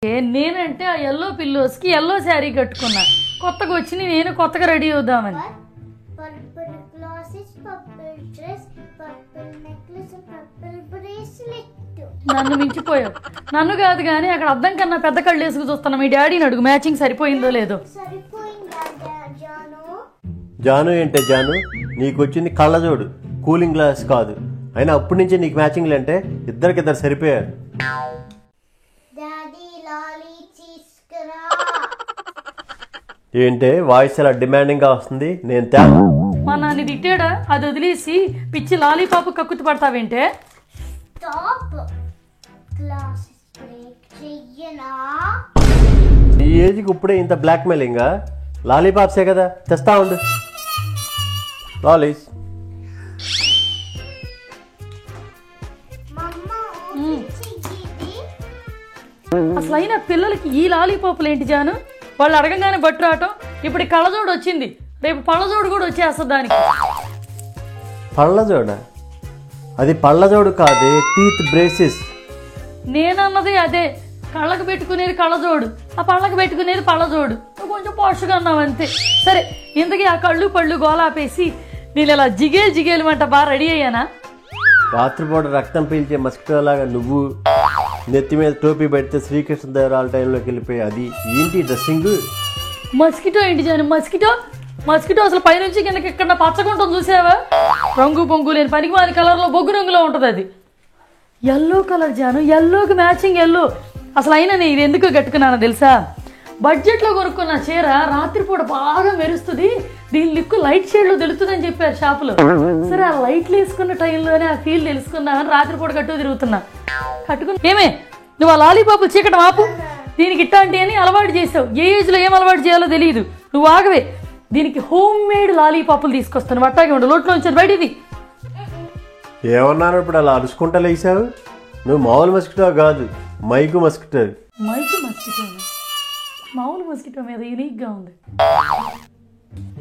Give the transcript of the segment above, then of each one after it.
నేనంటే ఆ yellow పిల్లోస్కి yellow sari కట్టుకున్నా, కొత్తగా వచ్చి నేను కొత్తగా రెడీ అవుదామని. నన్ను మించిపోయావు. నన్ను కాదు కానీ అక్కడ అద్దం కన్నా పెద్ద కళ్ళు వేసుకు చూస్తున్నా. మీ డాడీని అడుగు మ్యాచింగ్ సరిపోయిందో లేదో. జాను ఏంటే జాను, నీకు వచ్చింది కళ్ళజోడు, కూలింగ్ గ్లాస్ కాదు. అయినా అప్పటి నుంచే నీకు మ్యాచింగ్లు అంటే ఇద్దరికిద్దరు సరిపోయారు. ఏంటే వాయిస్ అలా డిమాండింగ్ గా వస్తుంది? నేను మా నాన్న తిట్టాడా? అది వదిలేసి పిచ్చి లాలీపాప్ కక్కుతు పడతావేంటే? ఈ ఏజ్కి ఇప్పుడే ఇంత బ్లాక్ మెయిలింగా? లాలీపాప్సే కదా, తెస్తా ఉండు. లాలీస్ అసలు అయినా పిల్లలకి ఈ లాలీపాపులు ఏంటి జాను? వాళ్ళు అడగంగానే బట్టు రావటం. ఇప్పుడు కళ్ళజోడు వచ్చింది, రేపు పళ్ళజోడు కూడా వచ్చేస్తుంది దానికి. పళ్ళజోడ? అది పళ్ళజోడు కాదే, టీత్ బ్రేసెస్. నేనన్నది అదే, కళ్ళకు పెట్టుకునేది కళ్ళజోడు, ఆ పళ్ళకు పెట్టుకునేది పళ్ళజోడు. కొంచెం పాషుగా అన్నావు అంతే. సరే, ఇంతకీ ఆ కళ్ళు పళ్ళు గోలాపేసి నేను ఇలా జిగేలు అంట బాగా రెడీ అయ్యానా? రాత్రిపూట రక్తం పీల్చే మస్కిటోలాగా నువ్వు నెత్తి మీద టోపీ పెడితే శ్రీకృష్ణదేవరాల టైంలోకి వెళ్ళిపోయి అది ఏంటి డ్రెస్సింగ్? మస్కిటో ఏంటి జాను? మస్కిటో అసలు పైనుంచి కిందకి ఎక్కడ పచ్చగుంటుంది చూసావా? రంగు పొంగు లేని పనికి మాని కలర్లో బొగ్గు రంగులో ఉంటుంది అది. ఎల్లో కలర్ జాను, ఎల్లోకి మ్యాచింగ్ ఎల్లో. అసలు అయినా నేను ఇది ఎందుకు కట్టుకున్నానో తెలుసా? బడ్జెట్లో కొనుక్కున్న చీర రాత్రిపూట బాగా మెరుస్తుంది, దీని లిక్కు లైట్ షేడ్లో తెలుస్తుందని చెప్పారు షాపులో. సరే, ఆ లైట్లు వేసుకున్న టైంలోనే ఆ ఫీల్ తెలుసుకుందామని రాత్రిపూట కట్టుకుని ఏమే నువ్వు ఆ లాలీపాపులు చీకటి ఆపు. దీనికి ఇట్టాంటి అని అలవాటు చేసావు. ఏ ఏజ్లో ఏం అలవాటు చేయాలో తెలియదు. నువ్వు ఆగవే, దీనికి హోమ్ మేడ్ లాలీపాపులు తీసుకొస్తాను. అట్టాగే ఉండు, లోట్లో ఉంచాను బయటిది. ఏమన్నాను ఇప్పుడు అలా అరుచుకుంటా లేసావు? నువ్వు మామూలు మస్కిటో కాదు, మైకు మస్కిటో. మామూలు మస్కిటో మీద యూనిక్గా ఉంది.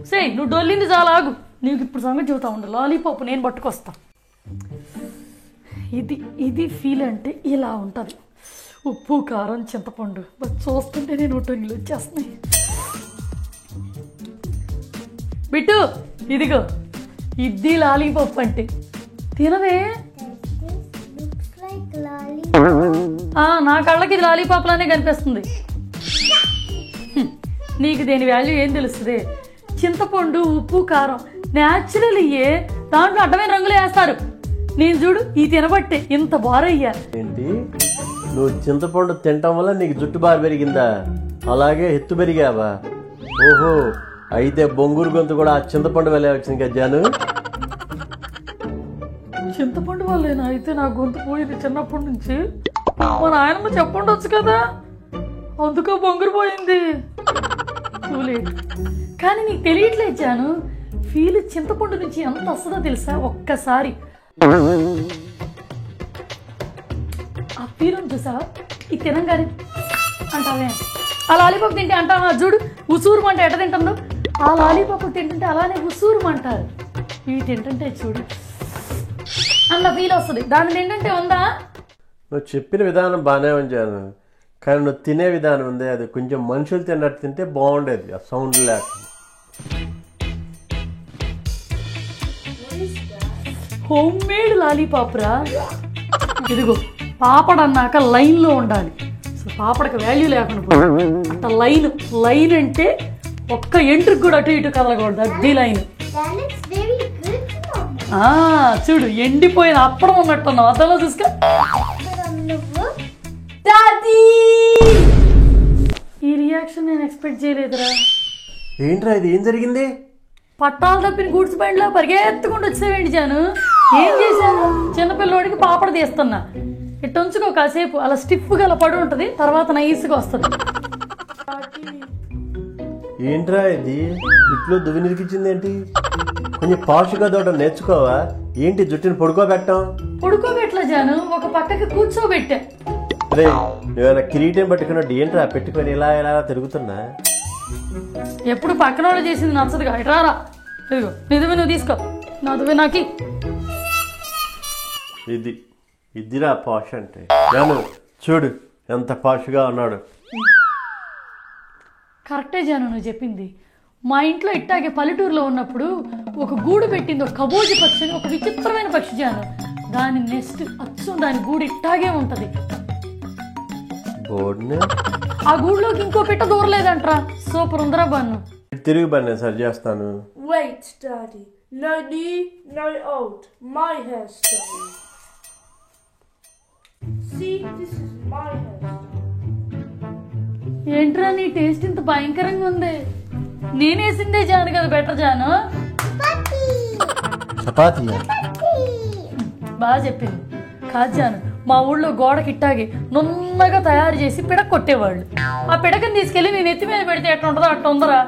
సరే, నువ్వు డొల్లింది చాలా, ఆగు. నీకు ఇప్పుడు సంగతి చెబుతా ఉండు. లాలీపాప్ నేను పట్టుకొస్తా. ఇది ఫీల్ అంటే ఇలా ఉంటుంది. ఉప్పు కారం చింతపండు చూస్తుంటే నేను టొంగిలు వచ్చేస్తున్నాయి. బిట్టు ఇదిగో, ఇది లాలీపాప్ అంటే. తినవే. నా కళ్ళకి ఇది లాలీపాప్ లానే కనిపిస్తుంది. నీకు దేని వాల్యూ ఏం తెలుస్తుంది? చింతపండు ఉప్పు కారం న్యాచురల్ అయ్యే, దాంట్లో అడ్డమైన రంగులు వేస్తారు. నేను చూడు ఈ తినబట్టే ఇంత బారయ్యా. ఏంటి, నువ్వు చింతపండు తినటం వల్ల నీకు జుట్టు బాగా పెరిగిందా? అలాగే ఎత్తు పెరిగావా? ఓహో, అయితే బొంగూరు గొంతు కూడా ఆ చింతపండు వల్లే వచ్చింది కదా జాను? చింతపండు వల్లేనా? అయితే నా గొంతు పోయింది చిన్నప్పటి నుంచి. మా నాయనమ్మ చెప్పండొచ్చు కదా, అందుకో బొంగురు పోయింది. కానీ నీకు తెలియట్లేదు జాను, ఫీల్ చింతపండు నుంచి ఎంత వస్తుందో తెలుసా? ఒక్కసారి ఆ ఫీల్ చూసా, ఇది తినంగానే అంటావే. ఆ లాలీపాప్ తింటే అంటావా? చూడు ఉసూరుమంట ఎట తింటుందో. ఆ లాలీపాప్ తింటుంటే అలానే ఉసూరుమంటారు. ఇవి తింటుంటే చూడు అలా ఫీల్ వస్తుంది. దాని తింటుంటే ఉందా? నువ్వు చెప్పిన విధానం బాగానే ఉంచాను, కానీ నువ్వు తినే విధానం ఉంది, అది కొంచెం మనుషులు తిన్నట్టు తింటే బాగుండేది, ఆ సౌండ్ లేకుండా. హోమ్ మేడ్ లాలీపాప్ రా. ఇదిగో, పాపడ అన్నాక లైన్లో ఉండాలి. అసలు పాపడకి వాల్యూ లేకుండా అట్లా లైన్ అంటే ఒక్క ఎంట్రుకు కూడా అటు ఇటు కదలకూడదు, అది లైన్. చూడు ఎండిపోయిన అప్పడం ఉన్నట్టున్నావు, అద్దంలో చూసుకో. ఈ రియాక్షన్ నేను ఎక్స్పెక్ట్ చేయలేదురా. ఏంట్రా ఇది, ఏం జరిగింది? పట్టాలు తప్పిన గూడ్స్ బండిలో పరిగెత్తుకుంటూ వచ్చేవేంటి జాను? ఏం చేశాను? చిన్నపిల్లోడికి పాపడ తీస్తున్నా. ఇట్టు ఉంచుకో కాసేపు, అలా స్టిఫ్గా అలా పడి ఉంటుంది, తర్వాత నైస్గా వస్తుంది. ఏంట్రా ఇది, జుట్టులో దువ్వి నిరికించింది ఏంటి? కొంచెం పాషుగా దోట నేర్చుకోవా? ఏంటి జుట్టుని పొడుకోబెట్లా జాను, ఒక పక్కకి కూర్చోబెట్టా. రే, నువ్వేమైనా కిరీటం పట్టుకున్నట్టు ఏంట్రా పెట్టుకొని ఇలా ఇలా తిరుగుతున్నా? ఎప్పుడు పక్కన వాళ్ళు చేసింది నచ్చదుగా, ఇట్రారా. ఇదిగో నిజమే, నువ్వు తీసుకో. నాదువే నాకి. ఇదిరా పాష్ అంటే. జాను చూడు ఎంత పాష్గా ఉన్నాడు. కరెక్టే జాను నువ్వు చెప్పింది. మా ఇంట్లో ఇట్టాగే పల్లెటూరులో ఉన్నప్పుడు ఒక గూడు పెట్టింది, ఒక కబోజి పక్షి అని, ఒక విచిత్రమైన పక్షి జాను. దాని నెక్స్ట్ అచ్చం దాని గూడు ఇట్టాగే ఉంటది. ఆ గూడులోకి ఇంకో పిట్ట దూరలేదంట్రా. Super ఉందరా bun. తిరిగి బన్నే సరి చేస్తాను. Wait, Daddy. No knee, no out. My hairstyle. See, this is my hairstyle. ఏంట్రా నీ టేస్ట్ ఇంత భయంకరంగా ఉంది? నేనేసిందే జాను కదా బెటర్ జాను. చపాతీ బాగా చెప్పింది. కాదు జాను, మా ఊళ్ళో గోడకి ఇట్టాగే నున్నగా తయారు చేసి పిడక కొట్టేవాళ్ళు. ఆ పిడకని తీసుకెళ్ళి నేను ఎత్తి మీద పెడితే ఎట్లా ఉంటుందో అట్లా ఉందరా.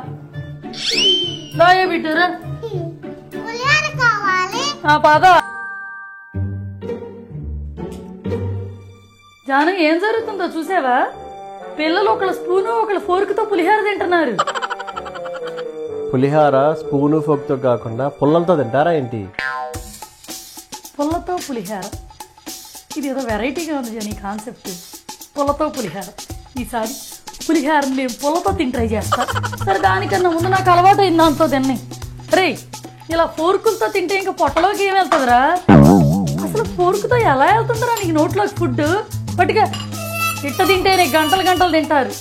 దాయే బిడ్డరా పాద. జాను ఏం జరుగుతుందో చూసావా? పిల్లలు ఒకళ్ళ స్పూను ఒకళ్ళ ఫోర్క్తో పులిహార తింటున్నారు. పులిహార స్పూను ఫోక్తో కాకుండా పుల్లలతో తింటారా ఏంటి? పుల్లతో పులిహార, ఇది ఏదో వెరైటీగా ఉంది జాను ఈ కాన్సెప్ట్. పుల్లతో పులిహార. ఈసారి పులిహారని నేను పుల్లతో తిని ట్రై చేస్తా. సరే దానికన్నా ముందు నాకు అలవాటు అయింది దాంతో తిన్నాయి. రే ఇలా ఫోర్కులతో తింటే ఇంకా పొట్టలోకి ఏం వెళ్తుందిరా? అసలు ఫోర్కుతో ఎలా వెళ్తుందిరా నీకు నోట్లోకి ఫుడ్? పట్టుగా ఇట్ట తింటేనే గంటలు గంటలు తింటారు.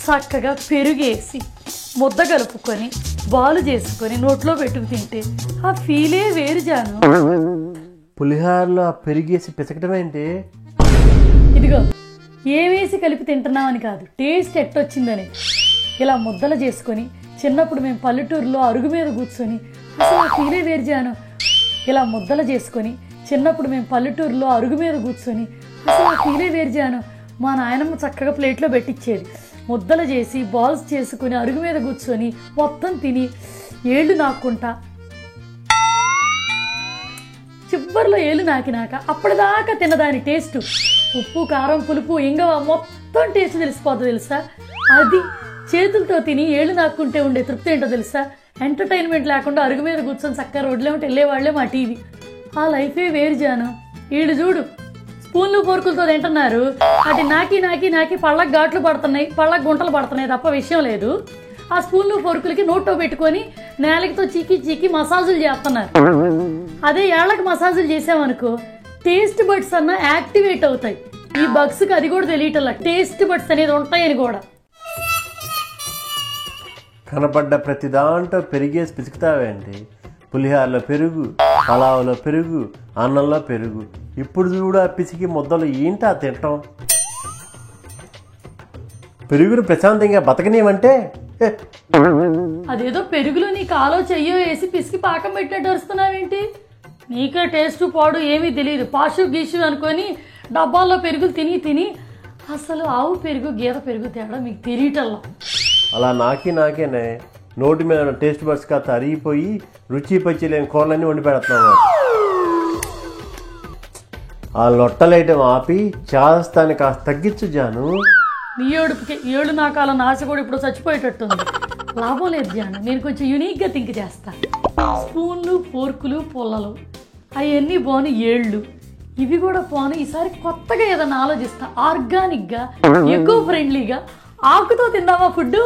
చక్కగా పెరుగేసి ముద్ద కలుపుకొని బాలు చేసుకొని నోట్లో పెట్టుకు తింటే ఆ ఫీలే వేరు జాను. పులిహారలో ఆ పెరిగేసి పిసకటం ఏంటి? ఇదిగో ఏమేసి కలిపి తింటున్నామని కాదు, టేస్ట్ ఎట్టొచ్చిందని. ఇలా ముద్దలు చేసుకొని చిన్నప్పుడు మేము పల్లెటూరులో అరుగు మీద కూర్చొని అసలు ఆ ఫీలే వేరు జాను. ఇలా ముద్దలు చేసుకొని చిన్నప్పుడు మేము పల్లెటూరులో అరుగు మీద కూర్చొని అసలు ఆ ఫీలే వేరు జాను. మా నాయనమ్మ చక్కగా ప్లేట్లో పెట్టించేది. ముద్దలు చేసి బాల్స్ చేసుకుని అరుగు మీద కూర్చొని మొత్తం తిని ఏళ్ళు నాక్కుంటా చివరిలో ఏళ్ళు నాకినాక అప్పటిదాకా తినదాని టేస్ట్, ఉప్పు కారం పులుపు ఇంగవ మొత్తం టేస్ట్ తెలిసిపోతుంది తెలుసా. అది చేతులతో తిని ఏళ్ళు నాక్కుంటే ఉండే తృప్తి ఏంటో తెలుసా. ఎంటర్టైన్మెంట్ లేకుండా అరుగు మీద కూర్చొని చక్కగా రోడ్లేమిటి వెళ్ళేవాళ్లే మా టీవీ. ఆ లైఫే వేరు జాను. వీళ్ళు చూడు స్పూన్లు పోర్కులతో తింటున్నారు. అటు నాకి నాకి నాకి పళ్ళకు ఘాట్లు పడుతున్నాయి, పళ్ళకు గుంటలు పడుతున్నాయి తప్ప విషయం లేదు. ఆ స్పూన్లు పోర్కులకి నోట్లో పెట్టుకొని నేలకితో చీకి చీకి మసాజులు చేస్తున్నారు. అదే ఏళ్ళకి మసాజులు చేసామనుకో టేస్ట్ బడ్స్ అన్న యాక్టివేట్ అవుతాయి. ఈ బగ్స్కి అది కూడా తెలియటల్లా టేస్ట్ బడ్స్ అనేది ఉంటాయని కూడా. కనపడ్డ ప్రతి దాంట్లో పెరిగేసి పిసుకుతావేంటి? పులిహారలో పెరుగు, పలావులో పెరుగు, అన్నంలో పెరుగు. ఇప్పుడు చూడు ఆ పిసికి ముద్దలు ఏంటి ఆ తింటాం? పెరుగును ప్రశాంతంగా బతకనేమంటే అదేదో పెరుగులో నీ కాలో చెయ్యో వేసి పిసికి పాకం పెట్టినట్టు అరుస్తున్నావేంటి? నీకే టేస్ట్ పాడు ఏమీ తెలియదు. పాషు గీషు అనుకొని డబ్బాల్లో పెరుగులు తిని తిని అసలు ఆవు పెరుగు గీత పెరుగు తేడా మీకు తెలియటల్లా. అలా నాకేనే నోటి మీద టేస్ట్ బడ్స్ కాస్త అరిగిపోయి రుచి పచ్చి లేని కూరలన్నీ వండి పెడుతున్నాము. ఆ లొట్టలేయటం ఆపి చేస్తాన్ని కాస్త తగ్గించు జాను. నీ ఏడుపుకి ఏళ్ళు నాకాల నాశ కూడా ఇప్పుడు చచ్చిపోయేటట్టుంది. లాభం లేదు జాను, నేను కొంచెం యూనిక్గా థింక్ చేస్తా. స్పూన్లు ఫోర్కులు పుల్లలు అవన్నీ పోను, ఏళ్ళు ఇవి కూడా పోను. ఈసారి కొత్తగా ఏదైనా ఆలోచిస్తా. ఆర్గానిక్గా ఎకో ఫ్రెండ్లీగా ఆకుతో తిందామా ఫుడ్.